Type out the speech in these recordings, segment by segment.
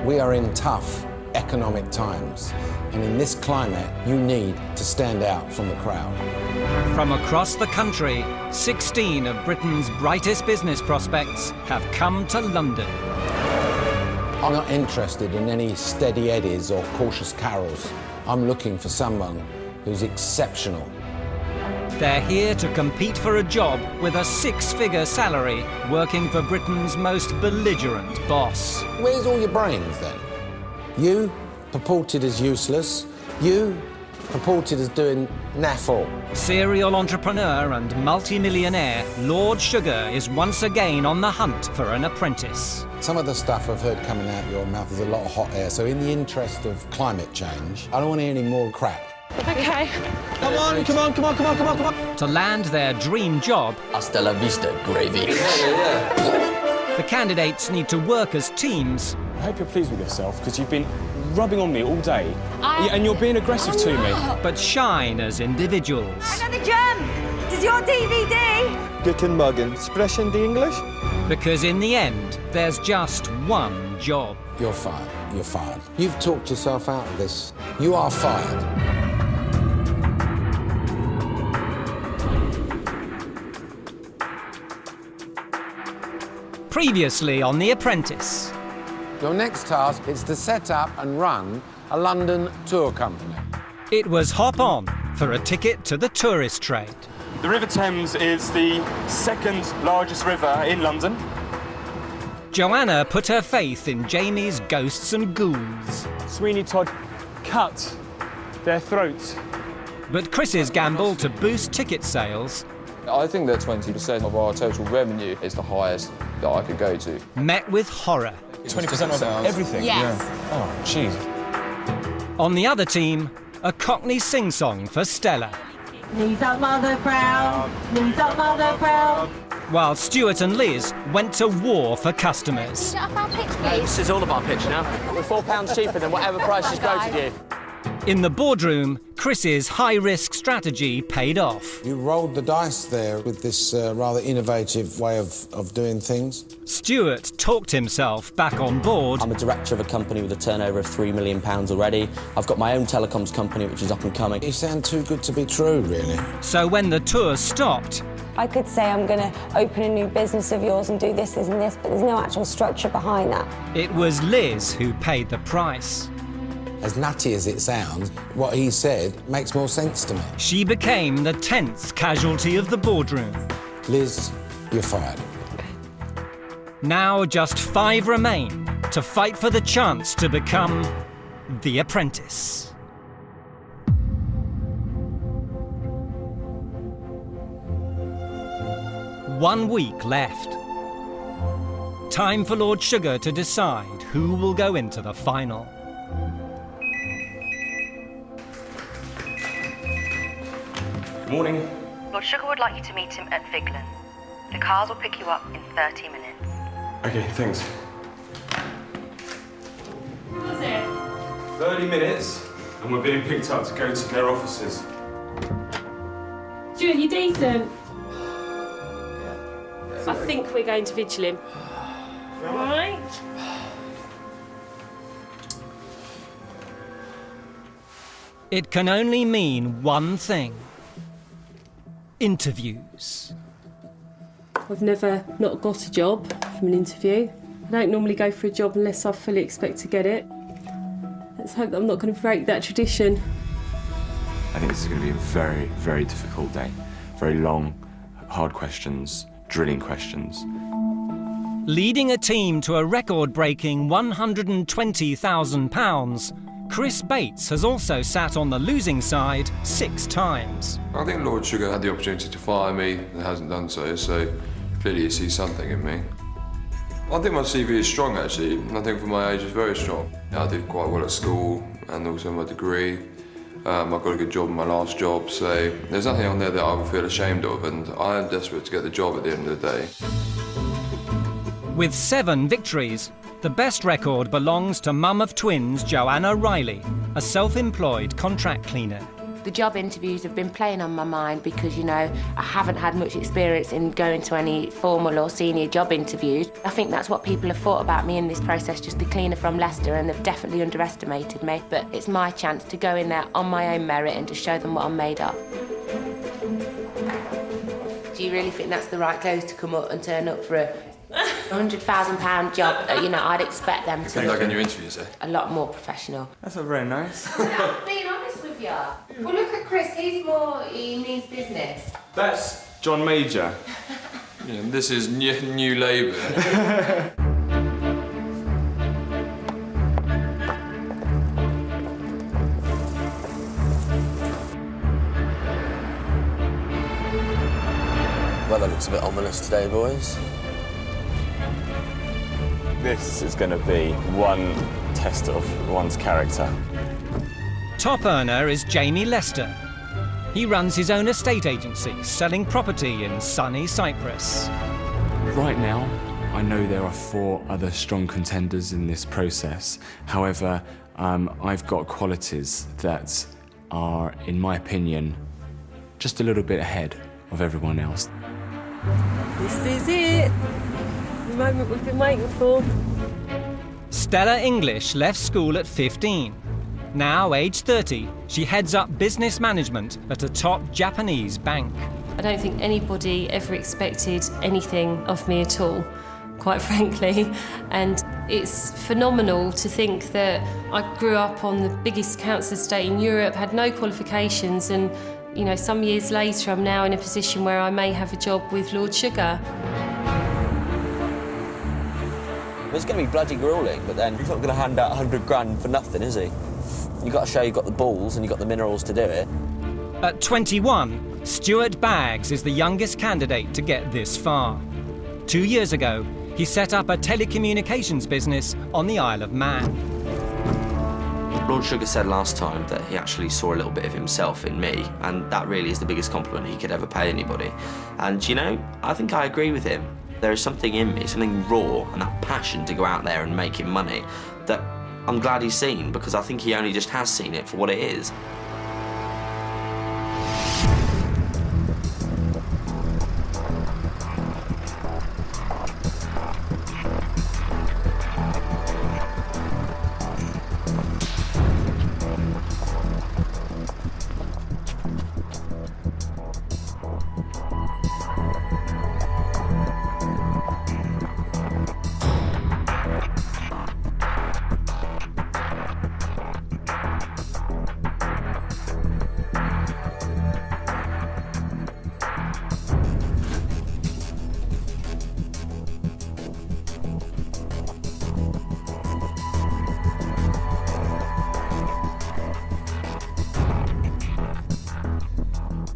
We are in tough economic times, and in this climate, you need to stand out from the crowd. From across the country, 16 of Britain's brightest business prospects have come to London. I'm not interested in any steady eddies or cautious carols. I'm looking for someone who's exceptional. They're here to compete for a job with a six-figure salary, working for Britain's most belligerent boss. Where's all your brains, then? You, purported as useless. You, purported as doing naff all. Serial entrepreneur and multi-millionaire Lord Sugar is once again on the hunt for an apprentice. Some of the stuff I've heard coming out your mouth is a lot of hot air, so in the interest of climate change, I don't want to hear any more crap. Okay. Come on. To land their dream job, Hasta la vista, gravy. the candidates need to work as teams. I hope you're pleased with yourself, because you've been rubbing on me all day. And you're being aggressive to me. But shine as individuals. Another gem! Does your DVD? Guten Morgen. Sprechen die English? Because in the end, there's just one job. You're fired. You're fired. You've talked yourself out of this. You are fired. Previously on The Apprentice. Your next task is to set up and run a London tour company. It was hop on for a ticket to the tourist trade. The River Thames is the second largest river in London. Joanna put her faith in Jamie's ghosts and ghouls. Sweeney Todd cut their throats. But Chris's gamble to boost ticket sales I think that 20% of our total revenue is the highest that I could go to. met with horror. 20% of everything? Yes. Yeah. Oh, jeez. On the other team, a Cockney sing-song for Stella. Knees up, mother proud. Knees up, mother proud. While Stuart and Liz went to war for customers. This is all of our pitch now. We're £4 cheaper than whatever price she's quoted you. In the boardroom, Chris's high-risk strategy paid off. You rolled the dice there with this rather innovative way of doing things. Stuart talked himself back on board. I'm a director of a company with a turnover of £3 million already. I've got my own telecoms company, which is up and coming. You sound too good to be true, really. So when the tour stopped, I could say I'm going to open a new business of yours and do this, this and this, but there's no actual structure behind that. it was Liz who paid the price. As nutty as it sounds, what he said makes more sense to me. She became the tense casualty of the boardroom. Liz, you're fired. Now just 5 remain to fight for the chance to become the apprentice. One week left. Time for Lord Sugar to decide who will go into the final. Good morning. Lord Sugar would like you to meet him at Viglan. The cars will pick you up in 30 minutes. Okay, thanks. What was it? 30 minutes, and we're being picked up to go to their offices. Stuart, you decent? I think we're going to vigil him. All right? It can only mean one thing. Interviews. I've never not got a job from an interview. I don't normally go for a job unless I fully expect to get it. Let's hope that I'm not going to break that tradition. I think this is going to be a very, very difficult day. Very long, hard questions, drilling questions. Leading a team to a record-breaking £120,000, Chris Bates has also sat on the losing side 6 times. I think Lord Sugar had the opportunity to fire me and hasn't done so, so clearly he sees something in me. I think my CV is strong, actually. I think for my age it's very strong. I did quite well at school and also my degree. I got a good job in my last job, so there's nothing on there that I would feel ashamed of, and I am desperate to get the job at the end of the day. With 7 victories, the best record belongs to mum of twins Joanna Riley, a self-employed contract cleaner. The job interviews have been playing on my mind because, you know, I haven't had much experience in going to any formal or senior job interviews. I think that's what people have thought about me in this process, just the cleaner from Leicester, and they've definitely underestimated me. But it's my chance to go in there on my own merit and to show them what I'm made of. Do you really think that's the right clothes to come up and turn up for a £100,000 job? You know, I'd expect them to Good luck be on your interviews, eh? a lot more professional. That's not very nice. I'm being honest with you. Well, look at Chris. He means business. That's John Major. Yeah, this is New Labour. Well, that looks a bit ominous today, boys. This is going to be one test of one's character. Top earner is Jamie Lester. He runs his own estate agency, selling property in sunny Cyprus. Right now, I know there are 4 other strong contenders in this process. However, I've got qualities that are, in my opinion, just a little bit ahead of everyone else. This is it. The moment we've been waiting for. Stella English left school at 15. Now, age 30, she heads up business management at a top Japanese bank. I don't think anybody ever expected anything of me at all, quite frankly. And it's phenomenal to think that I grew up on the biggest council estate in Europe, had no qualifications, and you know, some years later, I'm now in a position where I may have a job with Lord Sugar. It's going to be bloody gruelling, but then he's not going to hand out 100 grand for nothing, is he? You've got to show you've got the balls and you've got the minerals to do it. At 21, Stuart Baggs is the youngest candidate to get this far. 2 years ago, he set up a telecommunications business on the Isle of Man. Lord Sugar said last time that he actually saw a little bit of himself in me, and that really is the biggest compliment he could ever pay anybody. And, you know, I think I agree with him. There is something in me, something raw, and that passion to go out there and make him money that I'm glad he's seen, because I think he only just has seen it for what it is.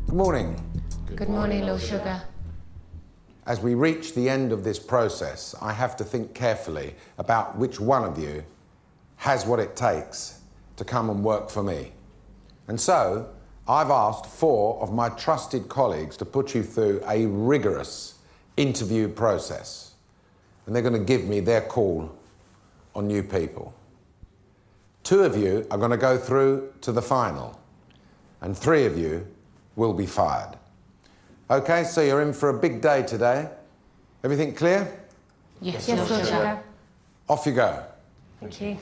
Good morning. Good morning, Lord Sugar. As we reach the end of this process, I have to think carefully about which one of you has what it takes to come and work for me. And so, I've asked 4 of my trusted colleagues to put you through a rigorous interview process. And they're going to give me their call on new people. 2 of you are going to go through to the final, and 3 of you will be fired. Okay, so you're in for a big day today. Everything clear? Yes, Lord Sugar. Off you go. Thank you.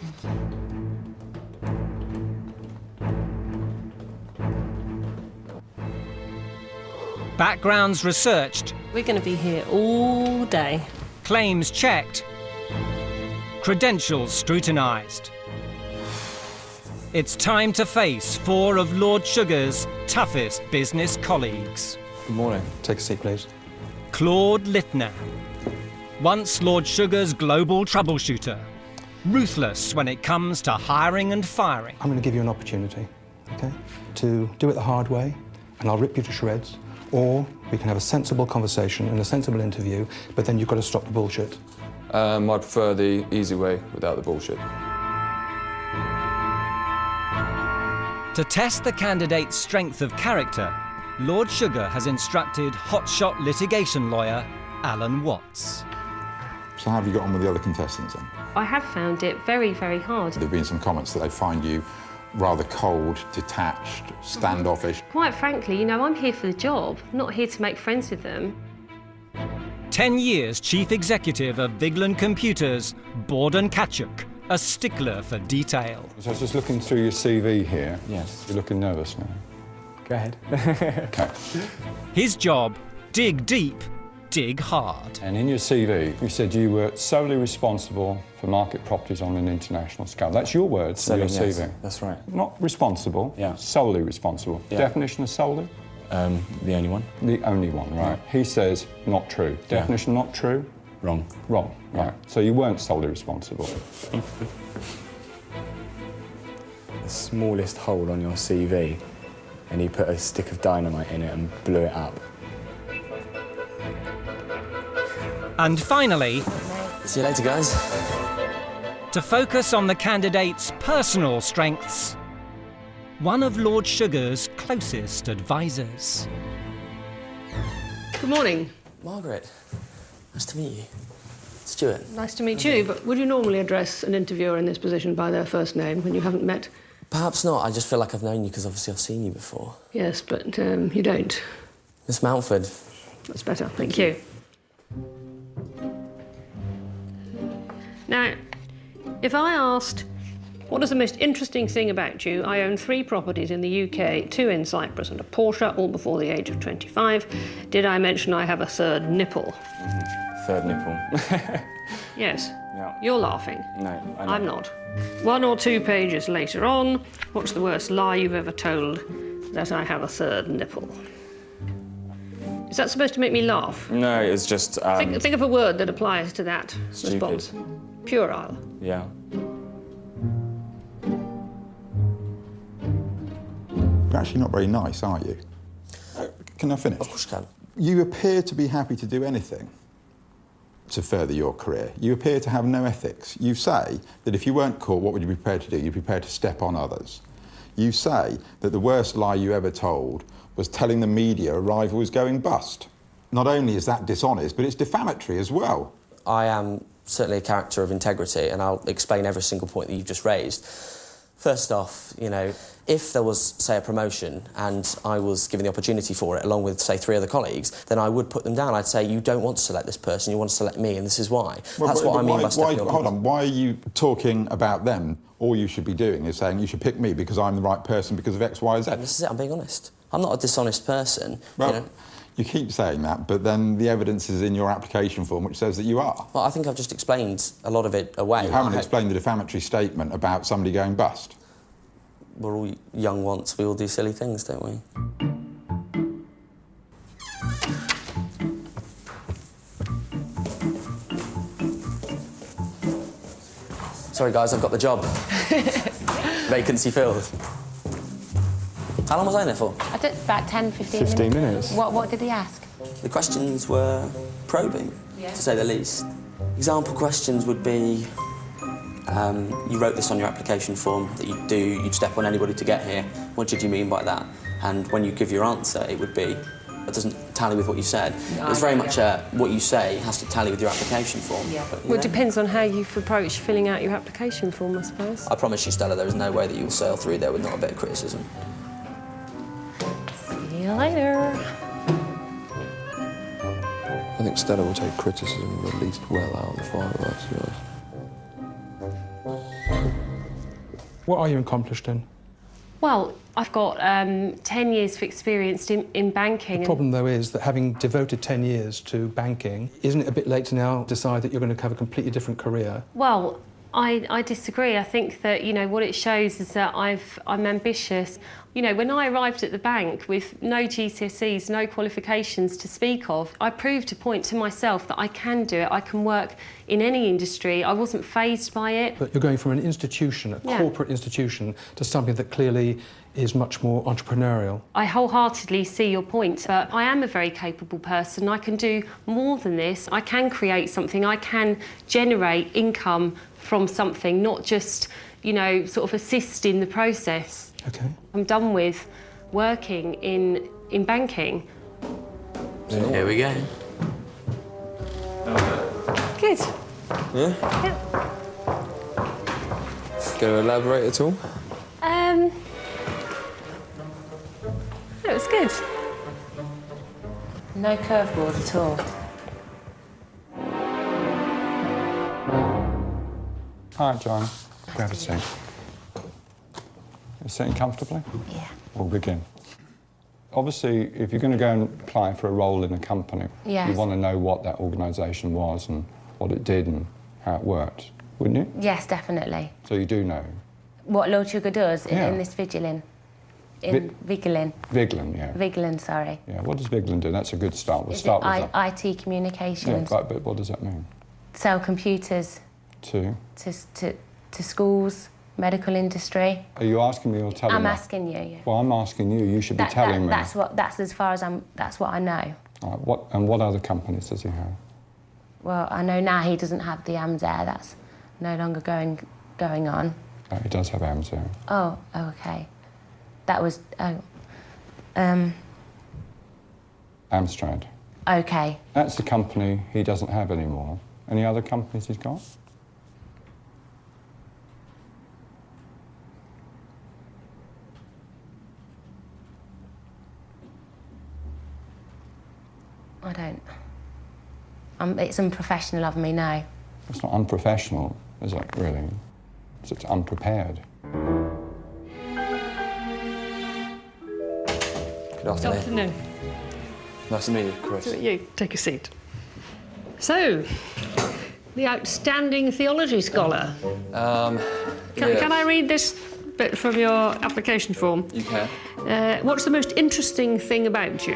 Backgrounds researched. We're going to be here all day. Claims checked. Credentials scrutinised. It's time to face 4 of Lord Sugar's toughest business colleagues. Good morning. Take a seat, please. Claude Littner. Once Lord Sugar's global troubleshooter. Ruthless when it comes to hiring and firing. I'm going to give you an opportunity, okay, to do it the hard way, and I'll rip you to shreds, or we can have a sensible conversation and a sensible interview, but then you've got to stop the bullshit. I prefer the easy way without the bullshit. To test the candidate's strength of character, Lord Sugar has instructed hotshot litigation lawyer Alan Watts. So how have you got on with the other contestants then? I have found it very, very hard. There have been some comments that they find you rather cold, detached, standoffish. Quite frankly, I'm here for the job, not here to make friends with them. 10 years chief executive of Vigeland Computers, Borden Kachuk, a stickler for detail. So I was just looking through your CV here. Yes. You're looking nervous now. Go ahead. OK. His job, dig deep, dig hard. And in your CV, you said you were solely responsible for market properties on an international scale. That's your words in your CV. Yes, that's right. Not responsible, solely responsible. Yeah. Definition of solely? The only one. The only one, right. He says not true. Definition not true? Wrong. Wrong, right. So you weren't solely responsible. The smallest hole on your CV, and he put a stick of dynamite in it and blew it up. And finally, see you later, guys. To focus on the candidate's personal strengths, one of Lord Sugar's closest advisors. Good morning. Margaret, nice to meet you. Stuart. Nice to meet you, but would you normally address an interviewer in this position by their first name when you haven't met? Perhaps not. I just feel like I've known you because obviously I've seen you before. Yes, but you don't. Miss Mountford. That's better, thank you. Now, if I asked, what is the most interesting thing about you? I own 3 properties in the UK, 2 in Cyprus and a Porsche, all before the age of 25. Did I mention I have a third nipple? Third nipple. Yes. Yeah. You're laughing. No, I'm not. 1 or 2 pages later on, what's the worst lie you've ever told? That I have a third nipple. Is that supposed to make me laugh? No, it's just... Think of a word that applies to that Stupid. response. Puerile. Yeah. You're actually not very nice, are you? Can I finish? Of course you can. You appear to be happy to do anything to further your career. You appear to have no ethics. You say that if you weren't caught, what would you be prepared to do? You'd be prepared to step on others. You say that the worst lie you ever told was telling the media a rival was going bust. Not only is that dishonest, but it's defamatory as well. I am certainly a character of integrity, and I'll explain every single point that you've just raised. First off, if there was, say, a promotion and I was given the opportunity for it, along with, say, 3 other colleagues, then I would put them down. I'd say, you don't want to select this person, you want to select me, and this is why. That's what I mean by stepping on. Hold on, why are you talking about them? All you should be doing is saying, you should pick me because I'm the right person because of X, Y, Z. This is it, I'm being honest. I'm not a dishonest person. Well, you keep saying that, but then the evidence is in your application form which says that you are. Well, I think I've just explained a lot of it away. You haven't explained the defamatory statement about somebody going bust. We're all young once, we all do silly things, don't we? Sorry guys, I've got the job. Vacancy filled. How long was I in there for? I did about 10, 15 minutes. 15 minutes. What did he ask? The questions were probing, to say the least. Example questions would be, you wrote this on your application form that you'd step on anybody to get here. What did you mean by that? And when you give your answer, it would be, that doesn't tally with what you said. It's very much what you say has to tally with your application form. Yeah. But, Well, it depends on how you've approached filling out your application form, I suppose. I promise you, Stella, there is no way that you'll sail through there with not a bit of criticism. See you later. I think Stella will take criticism at least well out of the 5 of us, to be honest. What are you accomplished in? Well, I've got 10 years of experience in banking. The problem, though, is that having devoted 10 years to banking, isn't it a bit late to now decide that you're going to have a completely different career? Well, I disagree. I think that, what it shows is that I'm ambitious. When I arrived at the bank with no GCSEs, no qualifications to speak of, I proved a point to myself that I can do it. I can work in any industry. I wasn't fazed by it. But you're going from an institution, a corporate institution, to something that clearly is much more entrepreneurial. I wholeheartedly see your point, but I am a very capable person. I can do more than this. I can create something. I can generate income from something, not just, sort of assist in the process. OK. I'm done with working in banking. Here we go. Good. Yeah? Yeah. Going to elaborate at all? It was good. No curveballs at all. Hi, John. Grab a seat. You're sitting comfortably? Yeah. We'll begin. Obviously, if you're going to go and apply for a role in a company, Yes. you want to know what that organisation was and what it did and how it worked, wouldn't you? Yes, definitely. So you do know. What Lord Sugar does Yeah. in this Vigilin. In Vigilin. Vigilant, yeah. Vigilin, sorry. Yeah, what does Vigilant do? That's a good start. We'll Is start it with that. IT communications? Yeah, but what does that mean? Sell computers To? to schools, medical industry. Are you asking me or telling me? I'm asking you. Yeah. Well, I'm asking you. You should be telling me. That's as far as that's what I know. What other companies does he have? Well, I know now he doesn't have the AMSAir. That's no longer going on. He does have AMSAir. Oh, okay. That was Amstrad. okay. That's the company he doesn't have anymore. Any other companies he's got? I don't. It's unprofessional of me now. It's not unprofessional, is it, really? It's unprepared. Good afternoon. Good afternoon. Nice to meet you, Chris. You take a seat. So, the outstanding theology scholar. Can I read this bit from your application form? You can. What's the most interesting thing about you?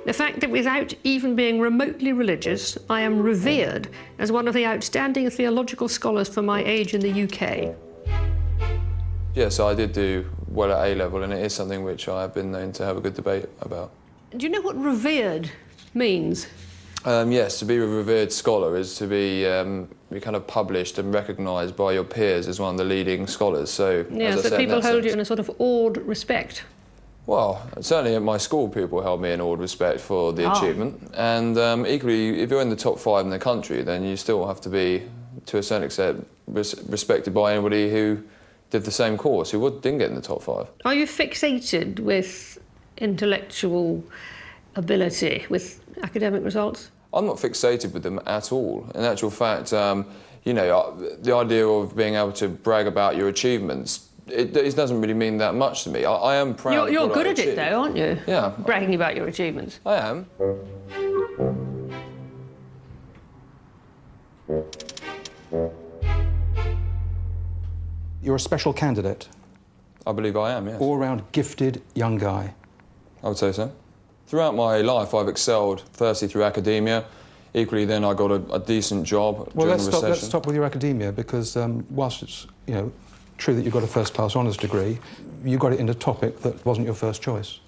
The fact that without even being remotely religious, I am revered as one of the outstanding theological scholars for my age in the UK. Yeah, so I did do well at A-level, and it is something which I have been known to have a good debate about. Do you know what revered means? Yes, to be a revered scholar is to be kind of published and recognised by your peers as one of the leading scholars. So, Yeah, as I so said, people in that hold you sense- in a sort of awed respect. Well, certainly at my school, people held me in awed respect for the achievement. And equally, if you're in the top 5 in the country, then you still have to be, to a certain extent, respected by anybody who did the same course, who didn't get in the top 5. Are you fixated with intellectual ability, with academic results? I'm not fixated with them at all. In actual fact, you know, the idea of being able to brag about your achievements, it doesn't really mean that much to me. I am proud of You're what good I at it, achieved. though, aren't you? Yeah. Bragging about your achievements. I am. You're a special candidate. I believe I am, yes. All-round gifted young guy. I would say so. Throughout my life, I've excelled, firstly through academia. Equally, then I got a decent job Well, during the recession. let's stop with your academia, because whilst it's true that you got a first-class honours degree, you got it in a topic that wasn't your first choice.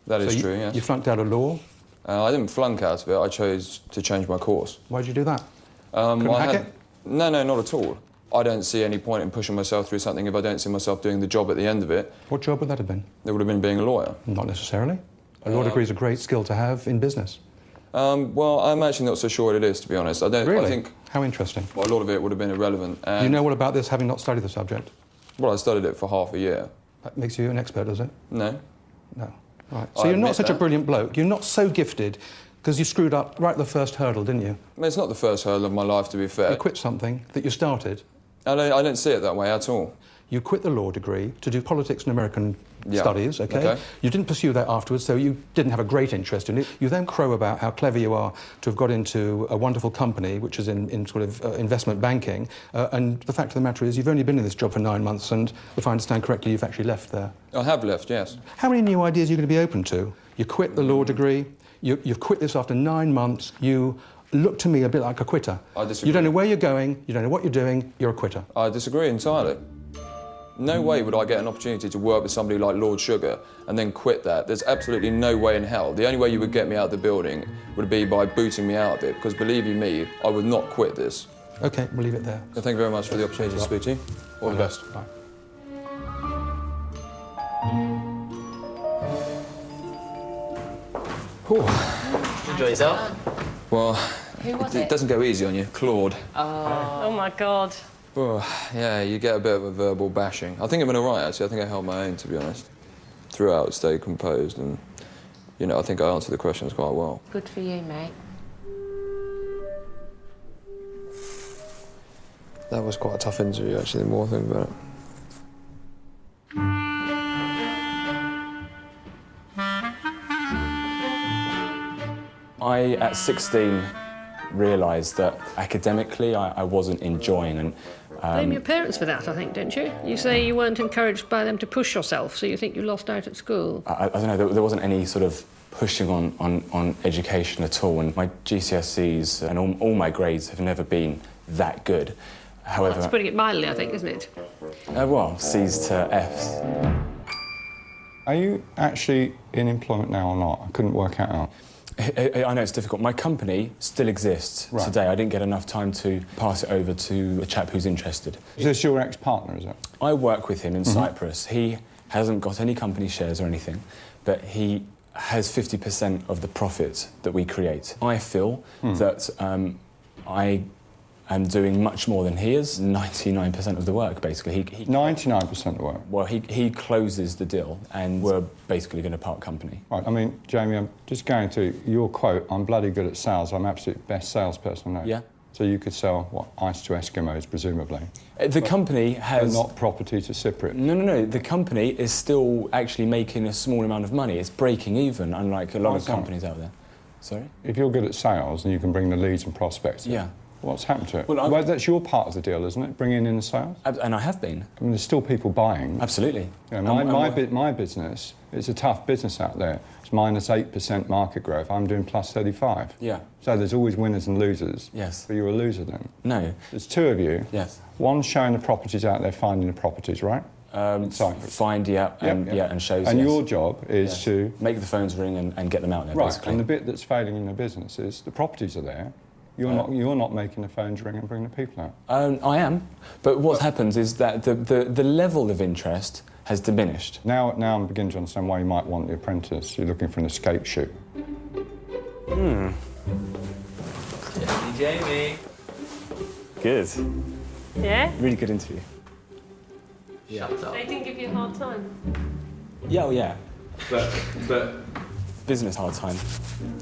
That is So true, yes. You flunked out of law. I didn't flunk out of it. I chose to change my course. Why did you do that? Couldn't I hack had- it? No, not at all. I don't see any point in pushing myself through something if I don't see myself doing the job at the end of it. What job would that have been? It would have been being a lawyer. Not necessarily. A law degree is a great skill to have in business. Well, I'm actually not so sure what it is, to be honest. I Really? think How interesting. a lot of it would have been irrelevant. And, You know all about this, having not studied the subject? Well, I studied it for half a year. That makes you an expert, does it? No. No. Right. I So you're not admit such a that. brilliant bloke. You're not so gifted because you screwed up right at the first hurdle, didn't you? I mean, it's not the first hurdle of my life, to be fair. You quit something that you started. I don't see it that way at all. You quit the law degree to do politics and American Yeah. studies, okay? You didn't pursue that afterwards, so you didn't have a great interest in it. You then crow about how clever you are to have got into a wonderful company, which is in sort of investment banking, and the fact of the matter is you've only been in this job for 9 months, and if I understand correctly, you've actually left there. I have left, yes. How many new ideas are you going to be open to? You quit the law degree, you've quit this after 9 months, you look to me a bit like a quitter. I disagree. You don't know where you're going, you don't know what you're doing, you're a quitter. I disagree entirely. No way would I get an opportunity to work with somebody like Lord Sugar and then quit that. There's absolutely no way in hell. The only way you would get me out of the building would be by booting me out of it, because believe you me, I would not quit this. OK, we'll leave it there. So thank you very much for the opportunity to speak to you. All the best. Bye. Enjoy yourself. Well, Who was it it? doesn't go easy on you. Claude. Oh. Oh, my God. Well, yeah, you get a bit of a verbal bashing. I think I've been all right, actually. I think I held my own, to be honest. Throughout, stayed composed, and, you know, I think I answered the questions quite well. Good for you, mate. That was quite a tough interview, actually, the more I think about it. I, at 16, realised that academically I wasn't enjoying and... Blame your parents for that, I think, don't you? You say you weren't encouraged by them to push yourself, so you think you lost out at school. I don't know, there wasn't any sort of pushing on education at all, and my GCSEs and all my grades have never been that good. However... That's putting it mildly, I think, isn't it? Well, C's to F's. Are you actually in employment now or not? I couldn't work it out. I know it's difficult. My company still exists today. I didn't get enough time to pass it over to a chap who's interested. Is this your ex-partner, is it? I work with him in Cyprus. He hasn't got any company shares or anything, but he has 50% of the profit that we create. I feel that I am doing much more than he is, 99% of the work, basically. 99% of the work? Well, he closes the deal, and we're basically going to part company. Right, I mean, Jamie, I'm just going to your quote, I'm bloody good at sales, I'm absolute best salesperson I know. Yeah. So you could sell, what, ice to Eskimos, presumably? The company has... But not property to Cypriot? No. The company is still actually making a small amount of money. It's breaking even, unlike a lot of companies out there. Sorry? If you're good at sales and you can bring the leads and prospects in, yeah. What's happened to it? Well, that's your part of the deal, isn't it? Bringing in the sales? And I have been. I mean, there's still people buying. Absolutely. You know, my business, it's a tough business out there. It's minus 8% market growth. I'm doing plus 35. Yeah. So there's always winners and losers. Yes. But you're a loser then? No. There's two of you. Yes. One's showing the properties out there, finding the properties, right? Find, and shows. And your job is to... make the phones ring and get them out there, right. basically. And the bit that's failing in the business is the properties are there. You're not making the phones ring and bringing the people out. I am, but what happens is that the level of interest has diminished. Now I'm beginning to understand why you might want The Apprentice. You're looking for an escape shoot. Jamie. Good. Yeah? Really good interview. Shut up. They didn't give you a hard time? Yeah. But business hard time.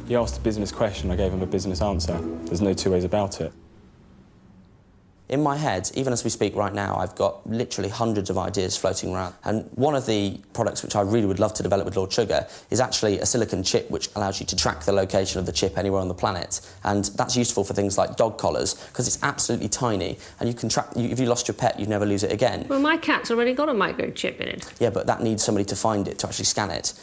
He asked a business question, I gave him a business answer. There's no two ways about it. In my head, even as we speak right now, I've got literally hundreds of ideas floating around. And one of the products which I really would love to develop with Lord Sugar is actually a silicon chip which allows you to track the location of the chip anywhere on the planet. And that's useful for things like dog collars, because it's absolutely tiny, and you can track... if you lost your pet, you'd never lose it again. Well, my cat's already got a microchip in it. Yeah, but that needs somebody to find it, to actually scan it.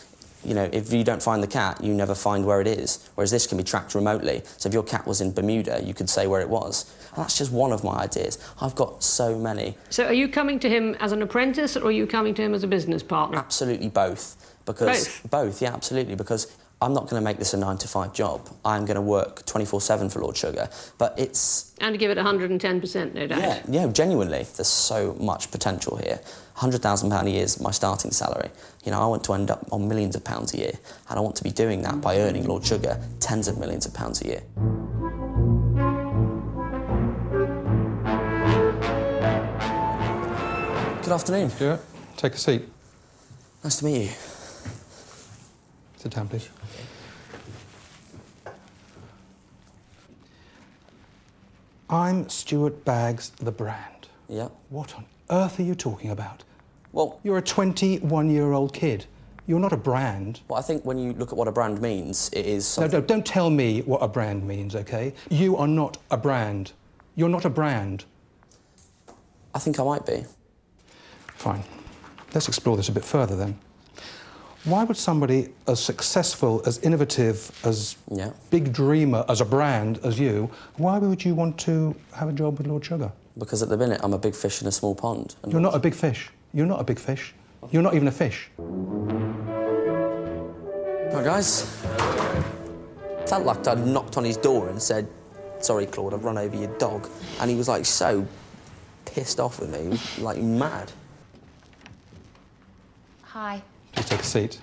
You know, if you don't find the cat, you never find where it is, whereas this can be tracked remotely. So if your cat was in Bermuda, you could say where it was. And that's just one of my ideas. I've got so many. So are you coming to him as an apprentice, or are you coming to him as a business partner? Absolutely both. Because both, yeah, absolutely, because I'm not going to make this a 9-to-5 job. I'm going to work 24/7 for Lord Sugar, but it's... And give it 110%, no doubt. Yeah, genuinely. There's so much potential here. £100,000 a year is my starting salary. You know, I want to end up on millions of pounds a year, and I want to be doing that by earning Lord Sugar tens of millions of pounds a year. Good afternoon. Yeah, take a seat. Nice to meet you. Sit down, please. I'm Stuart Baggs, the brand. Yeah. What on earth are you talking about? Well... You're a 21-year-old kid. You're not a brand. Well, I think when you look at what a brand means, it is something... No, don't tell me what a brand means, OK? You are not a brand. You're not a brand. I think I might be. Fine. Let's explore this a bit further, then. Why would somebody as successful, as innovative, as big dreamer, as a brand as you, why would you want to have a job with Lord Sugar? Because at the minute, I'm a big fish in a small pond. You're not a big fish. You're not a big fish. You're not even a fish. Hi, guys. Felt like I'd knocked on his door and said, "Sorry, Claude, I've run over your dog." And he was, like, so pissed off with me. He was, like, mad. Hi. Please take a seat.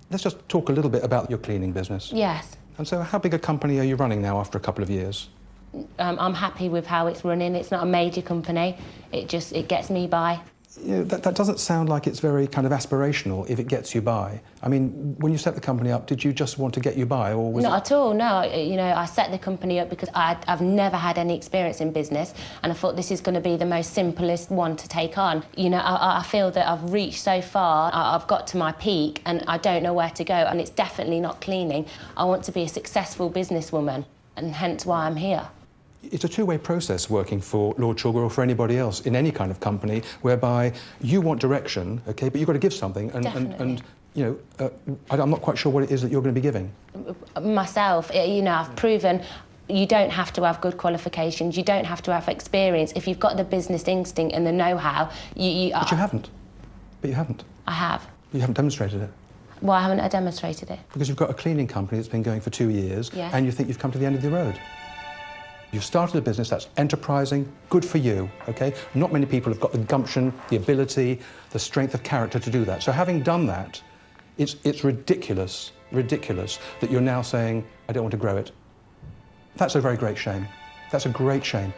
Let's just talk a little bit about your cleaning business. Yes. And so how big a company are you running now after a couple of years? I'm happy with how it's running. It's not a major company. It gets me by. You know, that doesn't sound like it's very kind of aspirational if it gets you by. I mean, when you set the company up, did you just want to get you by, or was Not at all, no. You know, I set the company up because I've never had any experience in business, and I thought this is going to be the most simplest one to take on. You know, I feel that I've reached so far, I've got to my peak, and I don't know where to go, and it's definitely not cleaning. I want to be a successful businesswoman, and hence why I'm here. It's a two-way process working for Lord Sugar or for anybody else in any kind of company, whereby you want direction, OK, but you've got to give something, and you know, I'm not quite sure what it is that you're going to be giving. Myself, you know, I've proven you don't have to have good qualifications, you don't have to have experience. If you've got the business instinct and the know-how, But you haven't. But you haven't. I have. You haven't demonstrated it. Why haven't I demonstrated it? Because you've got a cleaning company that's been going for 2 years, Yes. and you think you've come to the end of the road. You've started a business that's enterprising, good for you, OK? Not many people have got the gumption, the ability, the strength of character to do that. So having done that, it's ridiculous that you're now saying, I don't want to grow it. That's a very great shame. That's a great shame.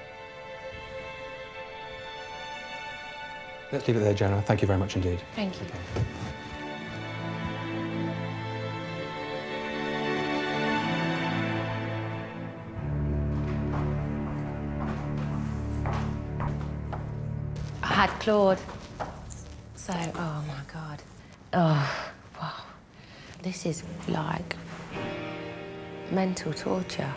Let's leave it there, Jenna. Thank you very much indeed. Thank you. Okay. I had Claude. So, oh my God. Oh, wow. This is like mental torture.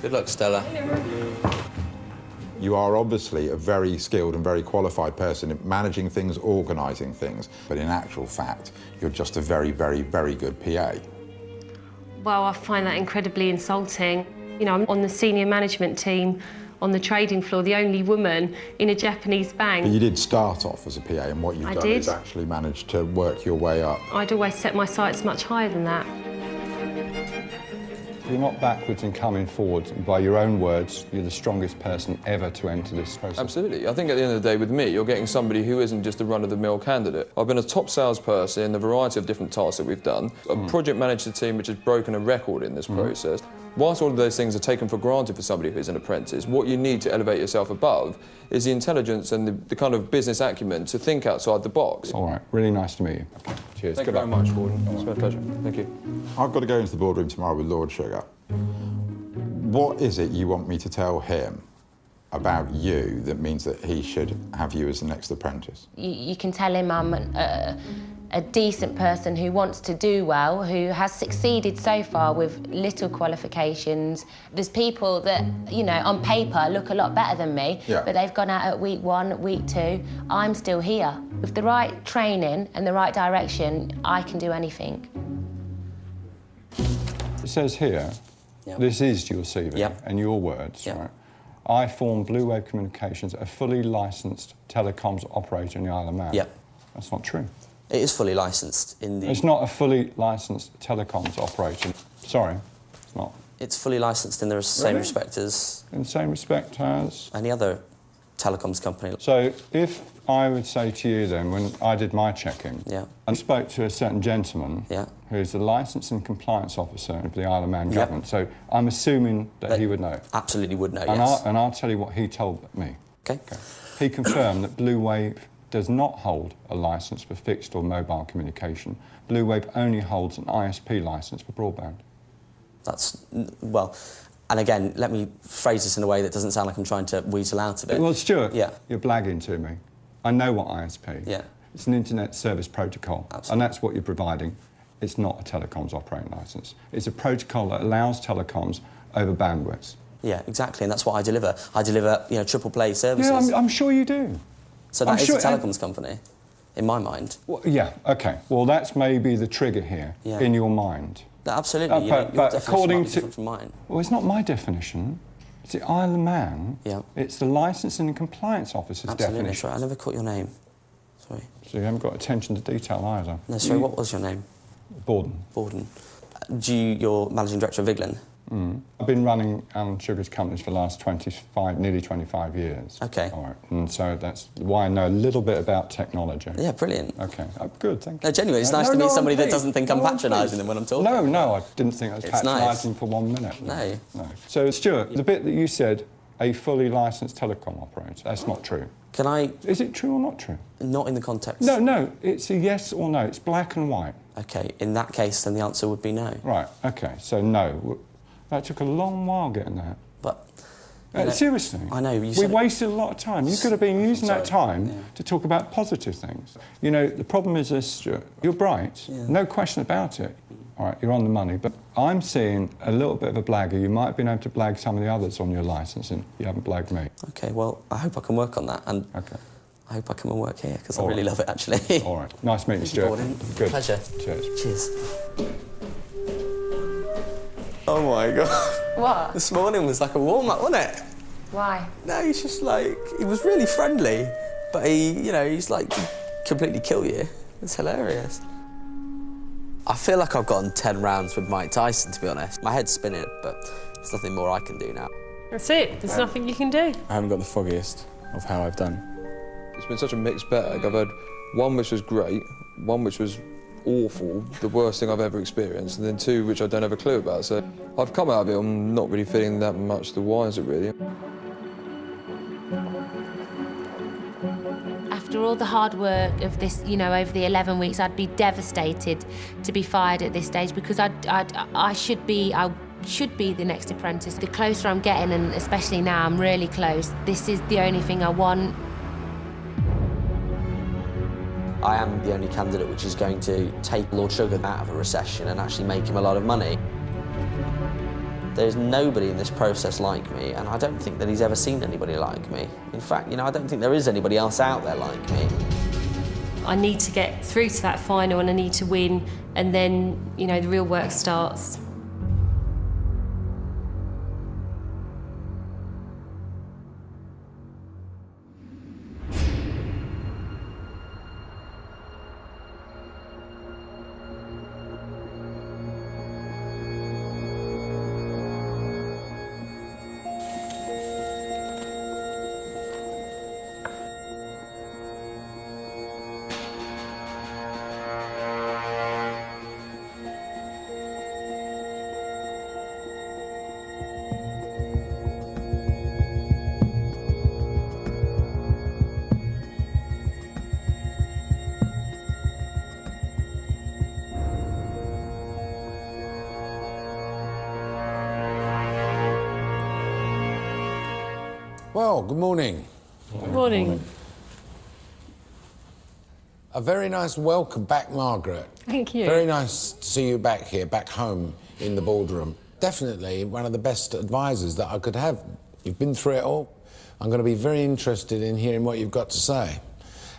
Good luck, Stella. You are obviously a very skilled and very qualified person at managing things, organising things, but in actual fact, you're just a very, very, very good PA. Well, I find that incredibly insulting. You know, I'm on the senior management team on the trading floor, the only woman in a Japanese bank. But you did start off as a PA, and what you've I done did. is actually managed to work your way up. I'd always set my sights much higher than that. You're not backwards and coming forwards. By your own words, you're the strongest person ever to enter this process. Absolutely. I think at the end of the day, with me, you're getting somebody who isn't just a run-of-the-mill candidate. I've been a top salesperson in a variety of different tasks that we've done. I've project managed a team which has broken a record in this process. Whilst all of those things are taken for granted for somebody who's an apprentice, what you need to elevate yourself above is the intelligence and the kind of business acumen to think outside the box. All right, really nice to meet you. Cheers. Thank you very much, Gordon. It's been a pleasure. Thank you. I've got to go into the boardroom tomorrow with Lord Sugar. What is it you want me to tell him about you that means that he should have you as the next apprentice? You can tell him I'm a decent person who wants to do well, who has succeeded so far with little qualifications. There's people that, you know, on paper look a lot better than me, but they've gone out at week 1, week 2. I'm still here. With the right training and the right direction, I can do anything. It says here, this is your CV and your words, right? I form Blue Wave Communications, a fully licensed telecoms operator in the Isle of Man. That's not true. It is fully licensed in the... It's not a fully licensed telecoms operator. Sorry, it's not. It's fully licensed in the same respect as... In the same respect as? Any other telecoms company. So if I would say to you then, when I did my checking, I spoke to a certain gentleman who's the Licence and Compliance Officer of the Isle of Man government, so I'm assuming that he would know. Absolutely would know, and yes. I'll tell you what he told me. Okay. He confirmed that Blue Wave does not hold a licence for fixed or mobile communication. Blue Wave only holds an ISP licence for broadband. That's, well, and again, let me phrase this in a way that doesn't sound like I'm trying to weasel out of it. Well, Stuart, you're blagging to me. I know what ISP. It's an internet service protocol, and that's what you're providing. It's not a telecoms operating licence. It's a protocol that allows telecoms over bandwidths. Yeah, exactly, and that's what I deliver. I deliver, you know, triple play services. Yeah, I'm sure you do. So that is a telecoms company, in my mind. Well, yeah, OK. Well, that's maybe the trigger here, in your mind. No, absolutely. Your definition might be different from mine. Well, it's not my definition. It's the Isle of Man. It's the Licensing and Compliance Officer's definition. Absolutely, sorry, I never caught your name. Sorry. So you haven't got attention to detail either. No, sorry, what was your name? Borden. Borden. You're Managing Director of Viglin? I've been running Alan Sugar's companies for the last nearly 25 years. Okay. All right. And so that's why I know a little bit about technology. Yeah, brilliant. Okay. Good, thank you. No, genuinely, it's nice to meet somebody that doesn't think I'm patronising them when I'm talking. No, I didn't think I was patronising for 1 minute. No. So, Stuart, the bit that you said, a fully licensed telecom operator, that's not true. Can I... Is it true or not true? Not in the context. No, it's a yes or no. It's black and white. OK, in that case, then the answer would be no. Right, OK, so no. That took a long while getting that. But... seriously. I know. We wasted a lot of time. You could have been using that time to talk about positive things. You know, the problem is this, Stuart. You're bright, no question about it. All right, you're on the money, but I'm seeing a little bit of a blagger. You might have been able to blag some of the others on your licence, and you haven't blagged me. OK, well, I hope I can work on that, and I hope I come and work here, because I really love it, actually. All right. Nice meeting you, Stuart. Good. Pleasure. Cheers. Cheers. Oh, my God. What? This morning was like a warm-up, wasn't it? Why? No, he's just like... He was really friendly, but he's like, completely kill you. It's hilarious. I feel like I've gone 10 rounds with Mike Tyson, to be honest. My head's spinning, but there's nothing more I can do now. That's it. There's nothing you can do. I haven't got the foggiest of how I've done. It's been such a mixed bag. I've had one which was great, one which was awful, the worst thing I've ever experienced, and then two which I don't have a clue about. So I've come out of it, I'm not really feeling that much the wiser, really. After all the hard work of this, over the 11 weeks, I'd be devastated to be fired at this stage, because I should be the next apprentice. The closer I'm getting, and especially now I'm really close, this is the only thing I want. I am the only candidate which is going to take Lord Sugar out of a recession and actually make him a lot of money. There's nobody in this process like me, and I don't think that he's ever seen anybody like me. In fact, I don't think there is anybody else out there like me. I need to get through to that final, and I need to win, and then, the real work starts. Well, good morning. Good morning. A very nice welcome back, Margaret. Thank you. Very nice to see you back here, back home in the boardroom. Definitely one of the best advisors that I could have. You've been through it all. I'm going to be very interested in hearing what you've got to say.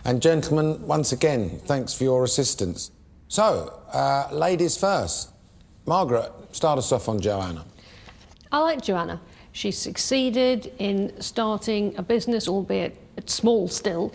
And gentlemen, once again, thanks for your assistance. So, ladies first. Margaret, start us off on Joanna. I like Joanna. She succeeded in starting a business, albeit small still.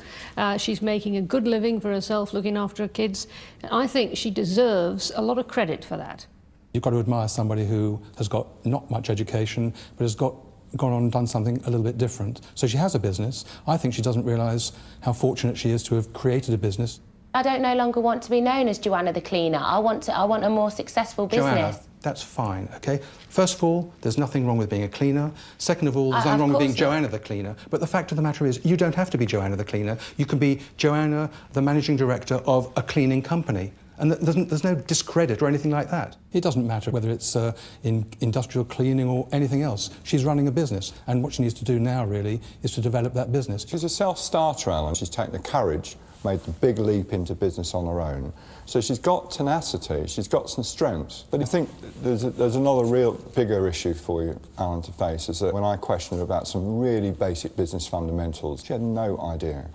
She's making a good living for herself, looking after her kids. I think she deserves a lot of credit for that. You've got to admire somebody who has got not much education, but has gone on and done something a little bit different. So she has a business. I think she doesn't realise how fortunate she is to have created a business. I don't no longer want to be known as Joanna the Cleaner. I want a more successful business. Joanna, that's fine, OK? First of all, there's nothing wrong with being a cleaner. Second of all, there's nothing wrong with being Joanna the Cleaner. But the fact of the matter is, you don't have to be Joanna the Cleaner. You can be Joanna, the managing director of a cleaning company. And there's no discredit or anything like that. It doesn't matter whether it's in industrial cleaning or anything else. She's running a business, and what she needs to do now, really, is to develop that business. She's a self-starter, Alan. She's taken the courage, made the big leap into business on her own. So she's got tenacity, she's got some strengths. But I think there's another real bigger issue for you, Alan, to face, is that when I questioned her about some really basic business fundamentals, she had no idea.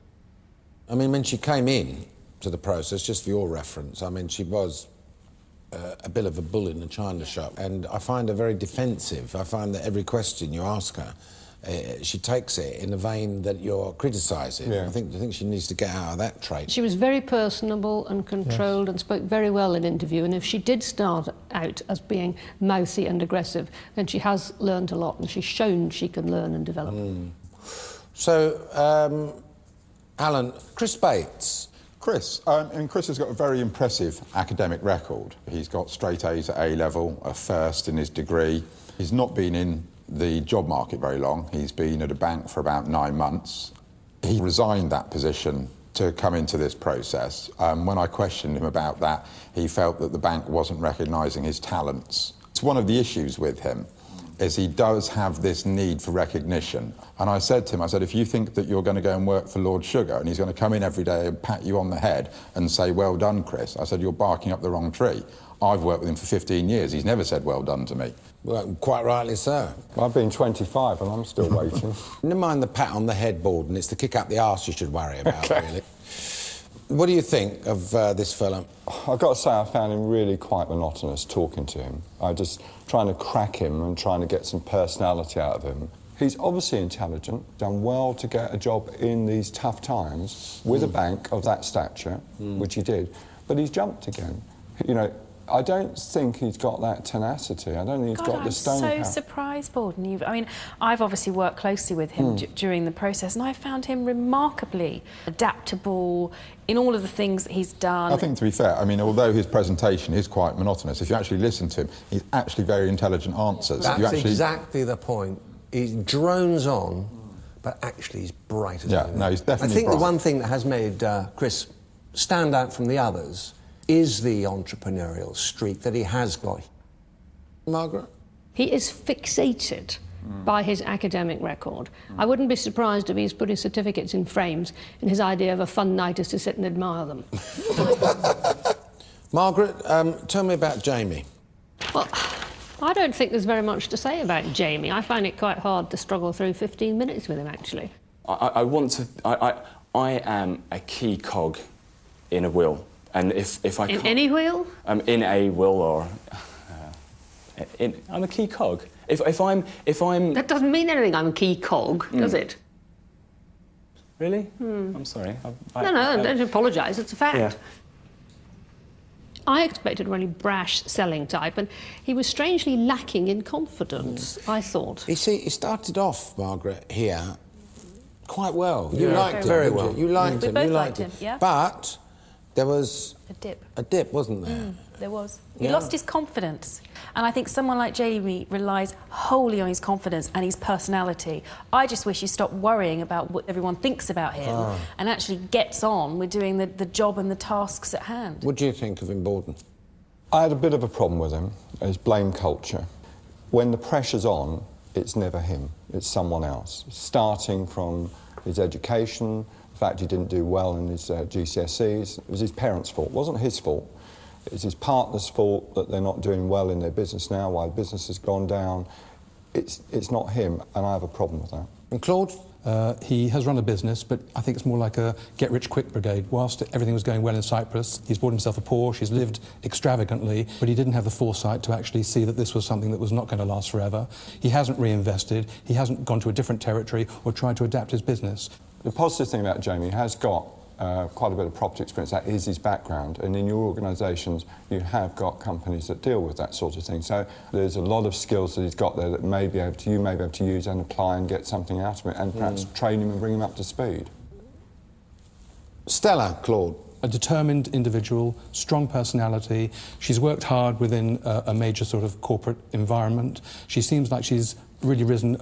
I mean, when she came in to the process, just for your reference, I mean, she was a bit of a bull in the china shop, and I find her very defensive. I find that every question you ask her, she takes it in the vein that you're criticising. Yeah. I think she needs to get out of that trait. She was very personable and controlled and spoke very well in interview, and if she did start out as being mouthy and aggressive, then she has learned a lot and she's shown she can learn and develop. So, Alan, Chris Bates. Chris has got a very impressive academic record. He's got straight A's at A-level, a first in his degree. He's not been in the job market very long. He's been at a bank for about 9 months. He resigned that position to come into this process. When I questioned him about that, he felt that the bank wasn't recognising his talents. It's one of the issues with him, is he does have this need for recognition. And I said to him, if you think that you're going to go and work for Lord Sugar and he's going to come in every day and pat you on the head and say, well done, Chris, I said, you're barking up the wrong tree. I've worked with him for 15 years. He's never said well done to me. Well, quite rightly so. I've been 25 and I'm still waiting. Never mind the pat on the head, Borden. It's the kick up the arse you should worry about, really. What do you think of this fella? I've got to say, I found him really quite monotonous talking to him. I just trying to crack him and trying to get some personality out of him. He's obviously intelligent, done well to get a job in these tough times with a bank of that stature, which he did, but he's jumped again. You know, I don't think he's got that tenacity. I don't think he's got the stone power. I'm so surprised, Borden. I've obviously worked closely with him during the process, and I found him remarkably adaptable in all of the things that he's done. I think, to be fair, although his presentation is quite monotonous, if you actually listen to him, he's actually very intelligent answers. That's exactly the point. He drones on, but actually he's bright as well. Yeah, no, he's definitely I think bright. the one thing that has made Chris stand out from the others is the entrepreneurial streak that he has got. Margaret? He is fixated by his academic record. I wouldn't be surprised if he's putting certificates in frames, and his idea of a fun night is to sit and admire them. Margaret, tell me about Jamie. Well, I don't think there's very much to say about Jamie. I find it quite hard to struggle through 15 minutes with him, actually. I am a key cog in a wheel. And if I in any wheel? In a wheel, or I'm a key cog. If I'm that doesn't mean anything. I'm a key cog, does it? Really? I'm sorry. No, don't apologise. It's a fact. Yeah. I expected a really brash selling type, and he was strangely lacking in confidence, I thought. You see, he started off, Margaret, here quite well. You Yeah. liked him, Very didn't well. you? You liked We him. both You liked liked him, yeah. But there was A dip. a dip, wasn't there? There was. He Yeah. lost his confidence. And I think someone like Jamie relies wholly on his confidence and his personality. I just wish he stopped worrying about what everyone thinks about him and actually gets on with doing the job and the tasks at hand. What do you think of him, Borden? I had a bit of a problem with him, his blame culture. When the pressure's on, it's never him, it's someone else. Starting from his education, the fact he didn't do well in his GCSEs, it was his parents' fault. It wasn't his fault. It's his partner's fault that they're not doing well in their business now, why the business has gone down. It's not him, and I have a problem with that. And Claude? He has run a business, but I think it's more like a get-rich-quick brigade. Whilst everything was going well in Cyprus, he's bought himself a Porsche, he's lived extravagantly, but he didn't have the foresight to actually see that this was something that was not going to last forever. He hasn't reinvested, he hasn't gone to a different territory or tried to adapt his business. The positive thing about Jamie, he has got quite a bit of property experience. That is his background, and in your organisations you have got companies that deal with that sort of thing. So there's a lot of skills that he's got there that you may be able to use and apply and get something out of it, and perhaps train him and bring him up to speed. Stella, Claude. A determined individual, strong personality. She's worked hard within a major sort of corporate environment. She seems like she's really risen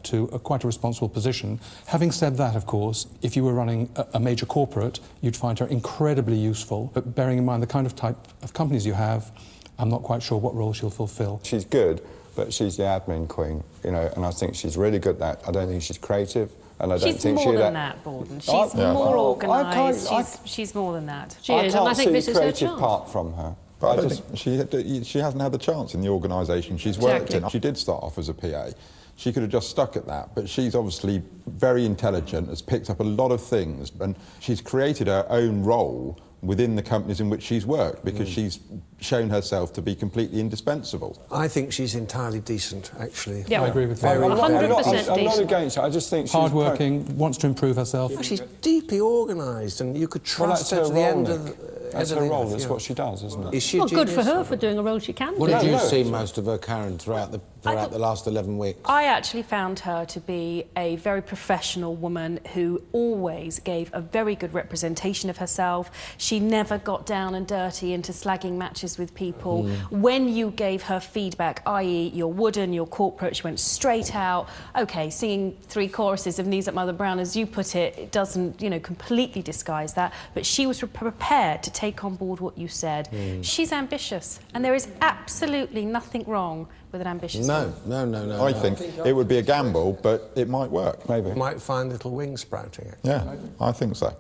to quite a responsible position. Having said that, of course, if you were running a major corporate, you'd find her incredibly useful. But bearing in mind the kind of type of companies you have, I'm not quite sure what role she'll fulfil. She's good, but she's the admin queen, you know, and I think she's really good at that. I don't think she's creative, and I don't She's think more than that, Borden. She's more organised. She's more than that. She is, and I think this see is the her creative chance. part from her. But I think she hasn't had the chance in the organisation she's worked in. She did start off as a PA. She could have just stuck at that, but she's obviously very intelligent, has picked up a lot of things, and she's created her own role within the companies in which she's worked, because she's shown herself to be completely indispensable. I think she's entirely decent, actually. Yeah, I agree with you. Very, 100% I'm not decent. against it. I just think she's Hard-working, wants to improve herself. Well, she's deeply organised, and you could Well, trust that's her her to the role, end Nick. of That's her role, that's what she does, isn't it? Is she Well, good for genius? her for doing a role she can What do. did you see most of her, Karen, throughout the last 11 weeks? I actually found her to be a very professional woman who always gave a very good representation of herself. She never got down and dirty into slagging matches with people. When you gave her feedback, i.e. you're wooden, you're corporate, she went straight out. OK, singing 3 choruses of Knees Up Mother Brown, as you put it, it doesn't, you know, completely disguise that. But she was prepared to take on board what you said. She's ambitious, and there is absolutely nothing wrong with an ambitious woman. No. I think it would be a gamble, but it might work, maybe. Might find little wings sprouting. Yeah, I think so.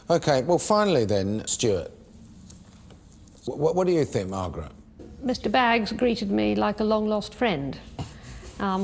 OK, well, finally then, Stuart, what do you think, Margaret? Mr. Baggs greeted me like a long-lost friend,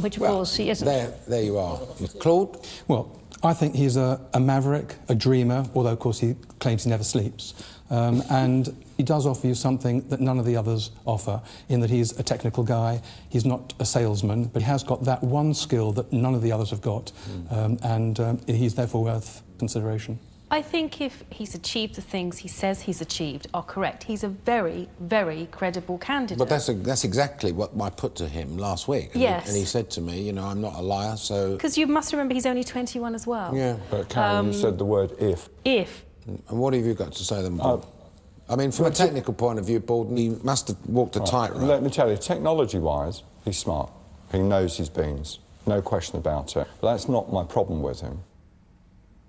which, of course, he isn't. There you are. Claude? Well, I think he's a maverick, a dreamer, although, of course, he claims he never sleeps. And he does offer you something that none of the others offer, in that he's a technical guy, he's not a salesman, but he has got that one skill that none of the others have got, and he's therefore worth consideration. I think if he's achieved the things he says he's achieved are correct, he's a very, very credible candidate. But that's exactly what I put to him last week. Yes. And he said to me, you know, I'm not a liar, so... Because you must remember he's only 21 as well. Yeah. But Karen, you said the word if. If. And what have you got to say then, Paul? I mean, from a technical point of view, Paul, he must have walked a tightrope. Let me tell you, technology-wise, he's smart. He knows his beans, no question about it. But that's not my problem with him.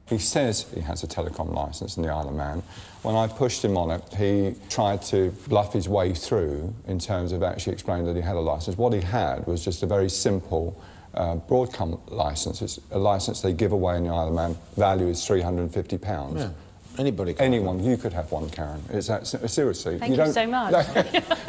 He says he has a telecom licence in the Isle of Man. When I pushed him on it, he tried to bluff his way through in terms of actually explaining that he had a licence. What he had was just a very simple Broadcom licence. It's a licence they give away in the Isle of Man. Value is £350. Yeah. Anybody can. Anyone, you could have one, Karen. It's that, seriously. Thank you so much.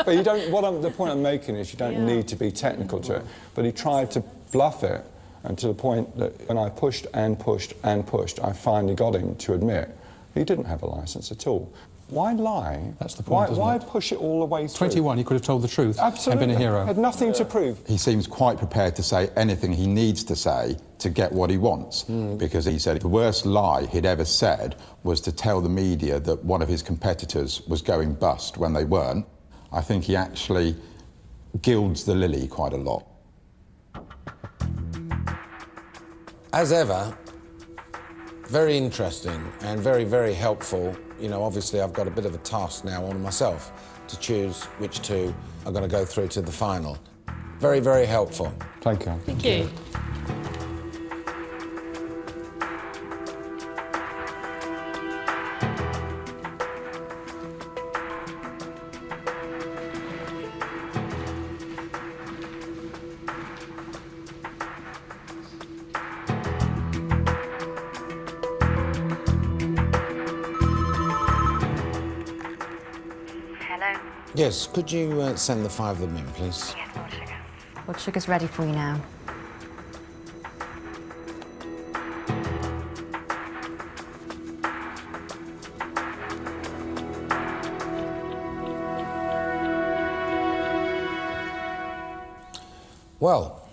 But you don't. The point I'm making is you don't need to be technical to it. But he tried to bluff it, and to the point that when I pushed and pushed and pushed, I finally got him to admit he didn't have a licence at all. Why lie? That's the point, Why push it all the way through? 21, he could have told the truth. Absolutely. And been a hero. Had nothing to prove. He seems quite prepared to say anything he needs to say to get what he wants, because he said the worst lie he'd ever said was to tell the media that one of his competitors was going bust when they weren't. I think he actually gilds the lily quite a lot. As ever, very interesting and very, very helpful. You know, obviously I've got a bit of a task now on myself to choose which two are going to go through to the final. Very, very helpful. Thank you. Thank you. Hello? Yes, could you send the 5 of them in, please? Yes, Lord Sugar. Blood sugar's ready for you now. Well,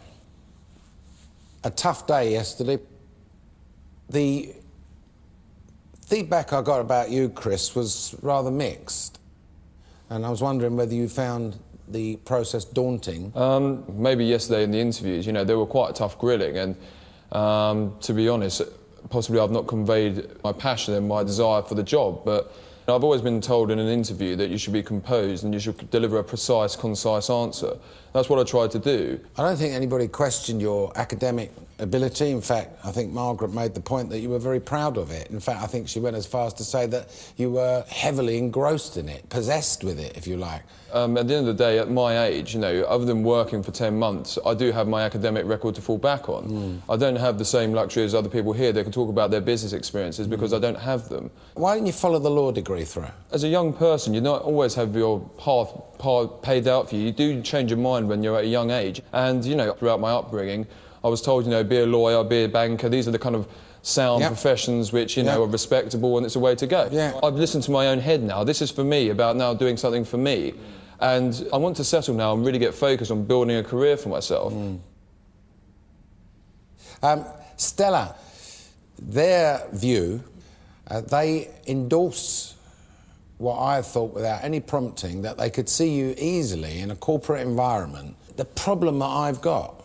a tough day yesterday. The feedback I got about you, Chris, was rather mixed. And I was wondering whether you found the process daunting. Maybe yesterday in the interviews, you know, they were quite a tough grilling, and to be honest, possibly I've not conveyed my passion and my desire for the job, but I've always been told in an interview that you should be composed and you should deliver a precise, concise answer. That's what I tried to do. I don't think anybody questioned your academic ability. In fact, I think Margaret made the point that you were very proud of it. In fact, I think she went as far as to say that you were heavily engrossed in it, possessed with it, if you like. At the end of the day, at my age, you know, other than working for 10 months, I do have my academic record to fall back on. I don't have the same luxury as other people here. They can talk about their business experiences because I don't have them. Why didn't you follow the law degree through? As a young person, you don't always have your path paid out for you. You do change your mind when you're at a young age. And, you know, throughout my upbringing, I was told, you know, be a lawyer, be a banker. These are the kind of sound professions which, you know, are respectable and it's a way to go. I've listened to my own head now. This is for me, about now doing something for me. And I want to settle now and really get focused on building a career for myself. Stella, their view, they endorse what I thought without any prompting, that they could see you easily in a corporate environment. The problem that I've got,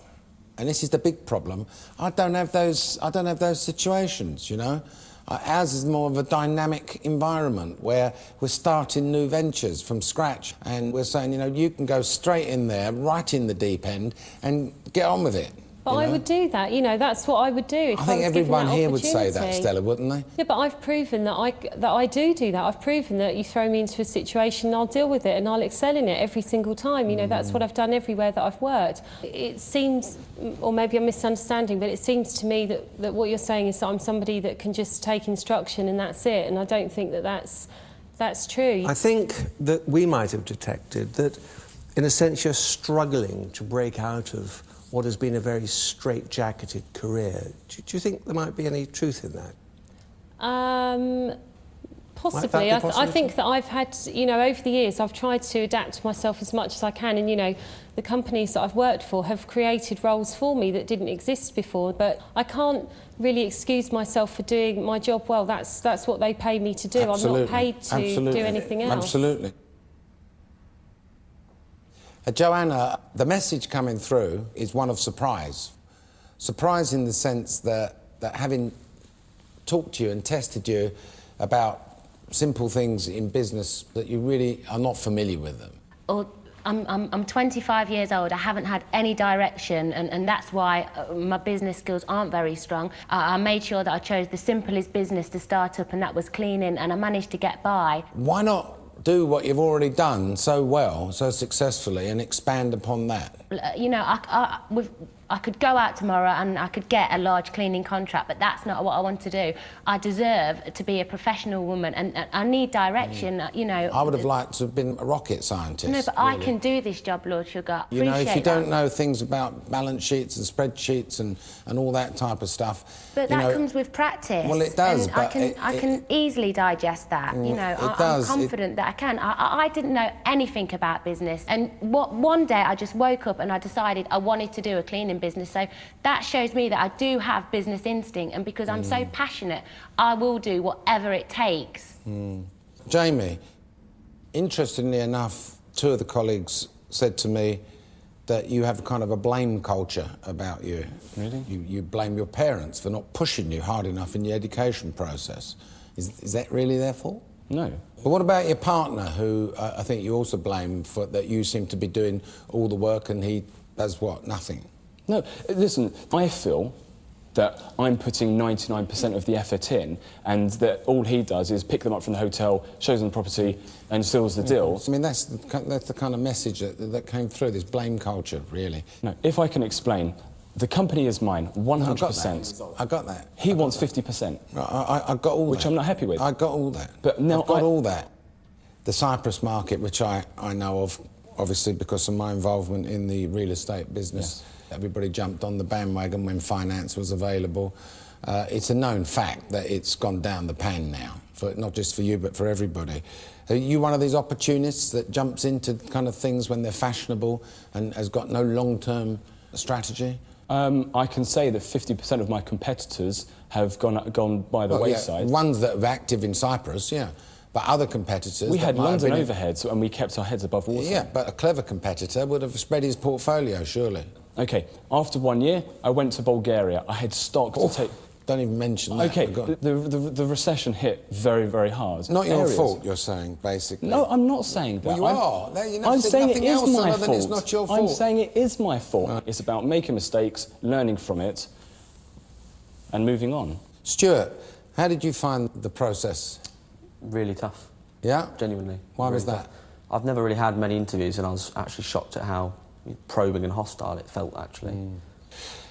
and this is the big problem, I don't have those situations, you know. Ours is more of a dynamic environment where we're starting new ventures from scratch, and we're saying, you know, you can go straight in there, right in the deep end, and get on with it. But I would do that, you know, that's what I would do if I think was given that everyone here would say that, opportunity. Stella, wouldn't they? Yeah, but I've proven that I do that. I've proven that you throw me into a situation, I'll deal with it and I'll excel in it every single time. You know, that's what I've done everywhere that I've worked. It seems, or maybe I'm misunderstanding, but it seems to me that what you're saying is that I'm somebody that can just take instruction and that's it, and I don't think that that's true. I think that we might have detected that, in a sense, you're struggling to break out of what has been a very straight-jacketed career. Do you think there might be any truth in that? Possibly. I think that I've had, you know, over the years, I've tried to adapt myself as much as I can, and, you know, the companies that I've worked for have created roles for me that didn't exist before, but I can't really excuse myself for doing my job well. That's what they pay me to do. Absolutely. I'm not paid to do anything else. Absolutely. Joanna, the message coming through is one of surprise. Surprise in the sense that having talked to you and tested you about simple things in business, that you really are not familiar with them. I'm 25 years old. I haven't had any direction, and that's why my business skills aren't very strong. I made sure that I chose the simplest business to start up, and that was cleaning, and I managed to get by. Why not do what you've already done so well, so successfully, and expand upon that? You know, I could go out tomorrow and I could get a large cleaning contract, but that's not what I want to do. I deserve to be a professional woman, and I need direction, you know. I would have liked to have been a rocket scientist. No, but really. I can do this job, Lord Sugar. You know, if you Appreciate don't that. know things about balance sheets and spreadsheets and all that type of stuff... But that comes with practice. Well, it does, and but... I can easily digest that, you know. I'm confident that I can. I didn't know anything about business, and one day I just woke up and I decided I wanted to do a cleaning business, so that shows me that I do have business instinct, and because I'm so passionate, I will do whatever it takes. Jamie, interestingly enough, two of the colleagues said to me that you have kind of a blame culture about you. Really? You blame your parents for not pushing you hard enough in the education process. Is that really their fault? No. But what about your partner, who I think you also blame for that you seem to be doing all the work and he does what? Nothing? No, listen, I feel that I'm putting 99% of the effort in, and that all he does is pick them up from the hotel, shows them the property, and seals the deal. I mean, that's the kind of message that came through, this blame culture, really. No, if I can explain, the company is mine, 100%. I got that. He wants 50%. I got all that. Which I'm not happy with. I got all that. But now I've got all that. The Cyprus market, which I know of, obviously because of my involvement in the real estate business. Yes. Everybody jumped on the bandwagon when finance was available. It's a known fact that it's gone down the pan now, not just for you, but for everybody. Are you one of these opportunists that jumps into kind of things when they're fashionable and has got no long-term strategy? I can say that 50% of my competitors have gone by the wayside. Yeah, ones that are active in Cyprus, yeah. But other competitors... We had London overheads and we kept our heads above water. Yeah, but a clever competitor would have spread his portfolio, surely. OK, after 1 year, I went to Bulgaria. I had stock to take... Don't even mention that. OK, the recession hit very, very hard. Not your fault, you're saying, basically. No, I'm not saying that. Well, you are. I'm saying it is my fault. It's not your fault. I'm saying it is my fault. It's about making mistakes, learning from it, and moving on. Stuart, how did you find the process? Really tough. Yeah? Genuinely. Why was that? I've never really had many interviews, and I was actually shocked at how probing and hostile it felt, actually.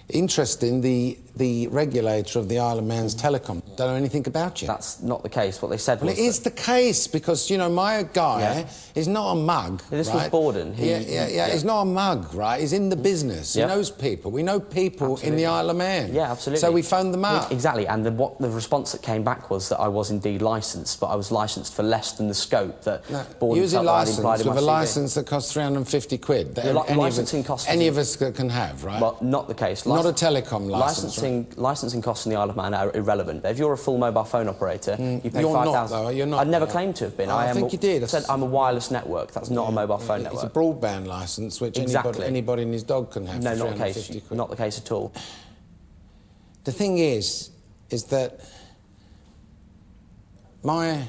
Interesting, the the regulator of the Isle of Man's telecom don't know anything about you. That's not the case. What they said Well, was... it is the case, because, you know, my guy is not a mug, This right? was Borden. He's not a mug, right? He's in the business. He knows people. We know people in the Isle of Man. Yeah, absolutely. So we phoned them up. Exactly, and the response that came back was that I was indeed licensed, but I was licensed for less than the scope that Borden You was felt licensed implied in my with a CV. licence that costs 350 quid. That Licensing costs... any of us can have, right? Well, not the case. Not a telecom licence. Licensing costs in the Isle of Man are irrelevant. If you're a full mobile phone operator, you pay You're not, £5,000. though. You're not. I'd never claimed to have been. Oh, I think you did. I said I'm a wireless network. That's not a mobile phone network. It's a broadband licence, which anybody and his dog can have. No, for not the 350 case. quid. Not the case at all. The thing is that my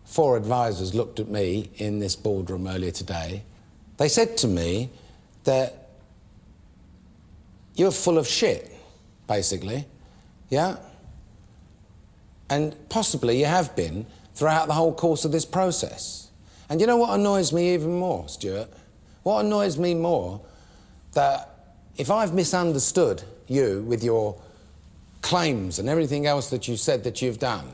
4 advisors looked at me in this boardroom earlier today. They said to me that you're full of shit, basically, yeah? And possibly you have been throughout the whole course of this process. And you know what annoys me even more, Stuart? What annoys me more, that if I've misunderstood you with your claims and everything else that you said that you've done,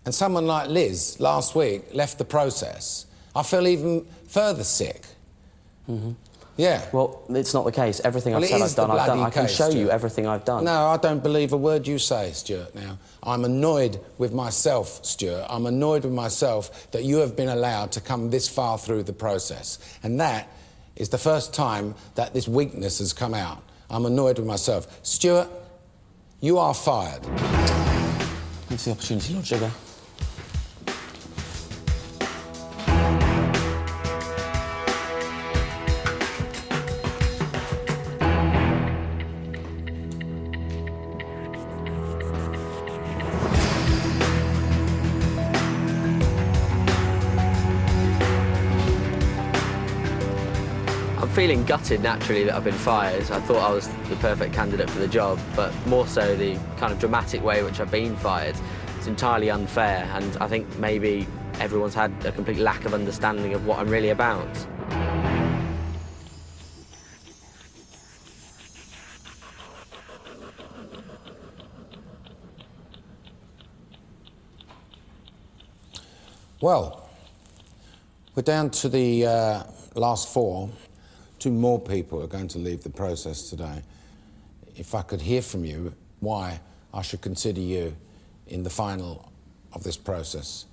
and someone like Liz last week left the process, I feel even further sick. Yeah. Well, it's not the case. Everything I've said I've done. I can show you everything I've done. No, I don't believe a word you say, Stuart, now. I'm annoyed with myself, Stuart. I'm annoyed with myself that you have been allowed to come this far through the process. And that is the first time that this weakness has come out. I'm annoyed with myself. Stuart, you are fired. Thanks for the opportunity, Lord Sugar. I'm feeling gutted naturally that I've been fired. I thought I was the perfect candidate for the job, but more so the kind of dramatic way which I've been fired. It's entirely unfair, and I think maybe everyone's had a complete lack of understanding of what I'm really about. Well, we're down to the last 4. 2 more people are going to leave the process today. If I could hear from you why I should consider you in the final of this process.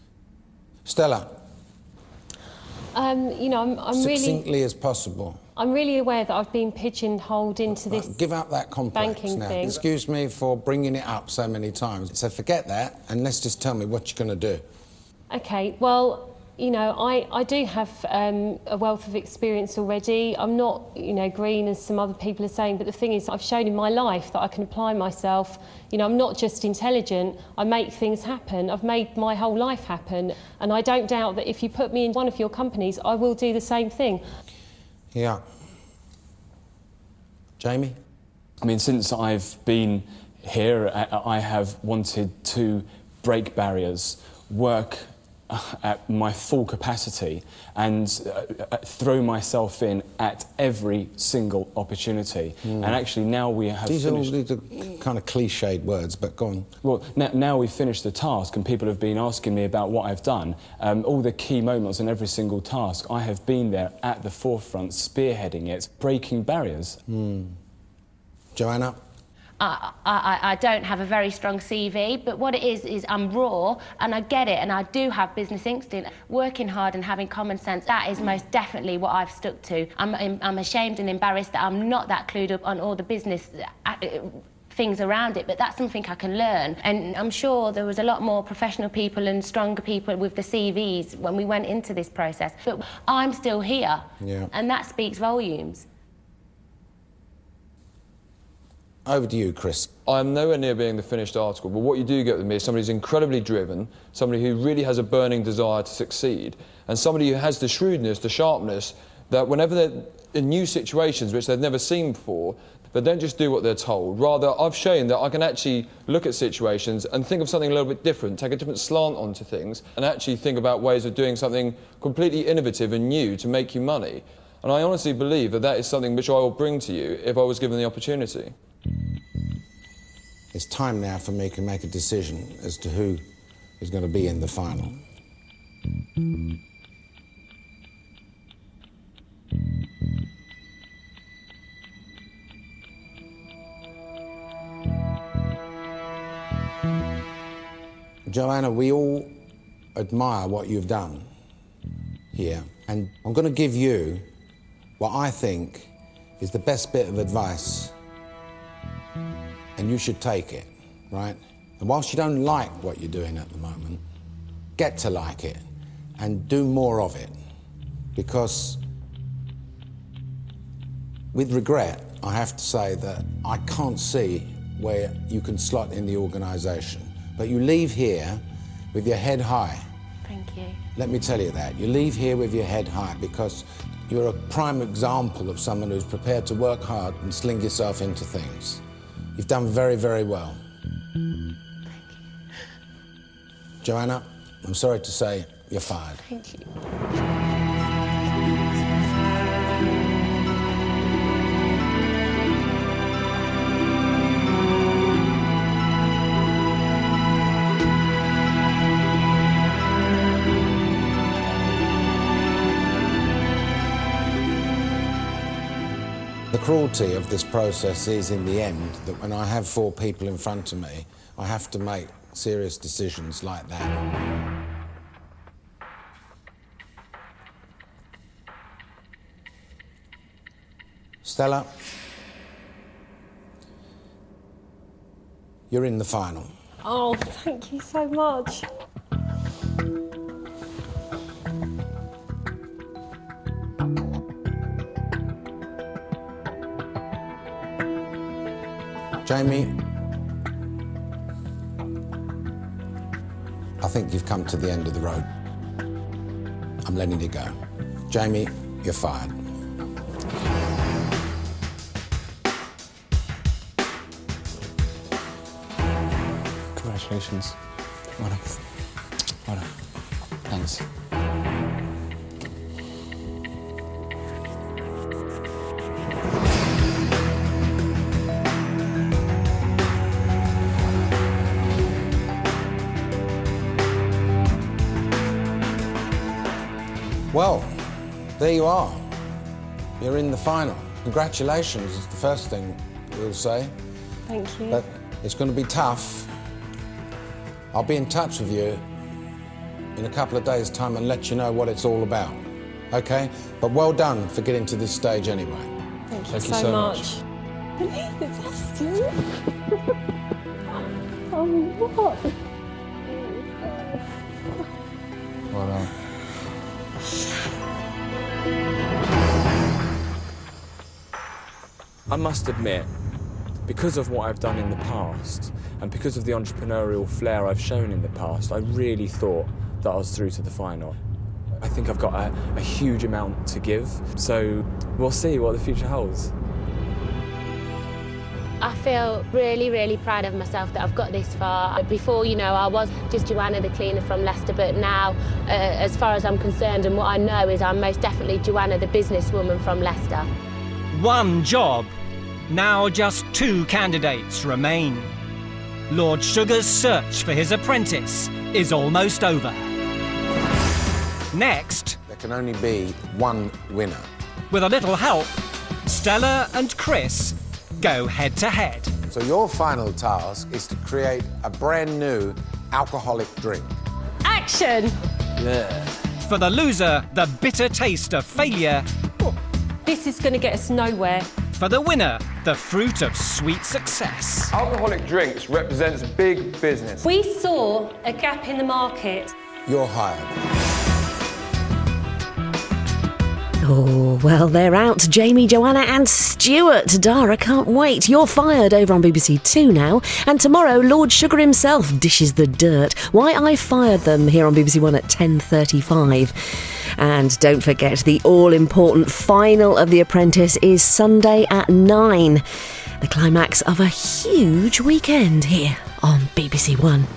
Stella. You know, I'm succinctly as possible. I'm really aware that I've been pigeonholed into this. Give up that complex banking now. thing. Excuse me for bringing it up so many times. So forget that and let's just tell me what you're going to do. Okay, well, you know, I do have a wealth of experience already. I'm not, you know, green as some other people are saying, but the thing is, I've shown in my life that I can apply myself. You know, I'm not just intelligent, I make things happen. I've made my whole life happen, and I don't doubt that if you put me in one of your companies, I will do the same thing. Yeah. Jamie? I mean, since I've been here, I have wanted to break barriers, work at my full capacity and throw myself in at every single opportunity. And actually now we have These finished... are all kind of cliched words, but go on. Well, now we've finished the task and people have been asking me about what I've done. All the key moments in every single task, I have been there at the forefront, spearheading it, breaking barriers. Joanna? I don't have a very strong CV, but what it is I'm raw and I get it, and I do have business instinct. Working hard and having common sense, that is most definitely what I've stuck to. I'm ashamed and embarrassed that I'm not that clued up on all the business things around it, but that's something I can learn. And I'm sure there was a lot more professional people and stronger people with the CVs when we went into this process. But I'm still here, and that speaks volumes. Over to you, Chris. I'm nowhere near being the finished article, but what you do get with me is somebody who's incredibly driven, somebody who really has a burning desire to succeed, and somebody who has the shrewdness, the sharpness, that whenever they're in new situations which they've never seen before, they don't just do what they're told. Rather, I've shown that I can actually look at situations and think of something a little bit different, take a different slant onto things, and actually think about ways of doing something completely innovative and new to make you money. And I honestly believe that that is something which I will bring to you if I was given the opportunity. it's time now for me to make a decision as to who is going to be in the final. Joanna, we all admire what you've done here, and I'm going to give you what I think is the best bit of advice, and you should take it, right? And whilst you don't like what you're doing at the moment, get to like it and do more of it, because with regret, I have to say that I can't see where you can slot in the organisation. But you leave here with your head high. Thank you. Let me tell you that. You leave here with your head high because you're a prime example of someone who's prepared to work hard and sling yourself into things. You've done very, very well. Thank you. Joanna, I'm sorry to say you're fired. Thank you. The cruelty of this process is, in the end, that when I have 4 people in front of me, I have to make serious decisions like that. Stella, you're in the final. Oh, thank you so much. Jamie, I think you've come to the end of the road. I'm letting you go. Jamie, you're fired. Congratulations. Well done. Well done. Thanks. Well, there you are. You're in the final. Congratulations is the first thing we'll say. Thank you. But it's going to be tough. I'll be in touch with you in a couple of days' time and let you know what it's all about. Okay? But well done for getting to this stage anyway. Thank you so much. It's us two. Oh, what? Well done. I must admit, because of what I've done in the past and because of the entrepreneurial flair I've shown in the past, I really thought that I was through to the final. I think I've got a huge amount to give, so we'll see what the future holds. I feel really, really proud of myself that I've got this far. Before, you know, I was just Joanna the cleaner from Leicester, but now, as far as I'm concerned and what I know is I'm most definitely Joanna the businesswoman from Leicester. One job. Now just 2 candidates remain. Lord Sugar's search for his apprentice is almost over. Next, there can only be one winner. With a little help, Stella and Chris go head-to-head. So your final task is to create a brand new alcoholic drink. Action! Yeah. For the loser, the bitter taste of failure. This is going to get us nowhere. For the winner, the fruit of sweet success. Alcoholic drinks represents big business. We saw a gap in the market. You're hired. Oh, well, they're out. Jamie, Joanna and Stuart. Dara, can't wait. You're fired over on BBC Two now. And tomorrow, Lord Sugar himself dishes the dirt. Why I fired them here on BBC One at 10:35. And don't forget, the all-important final of The Apprentice is Sunday at 9. The climax of a huge weekend here on BBC One.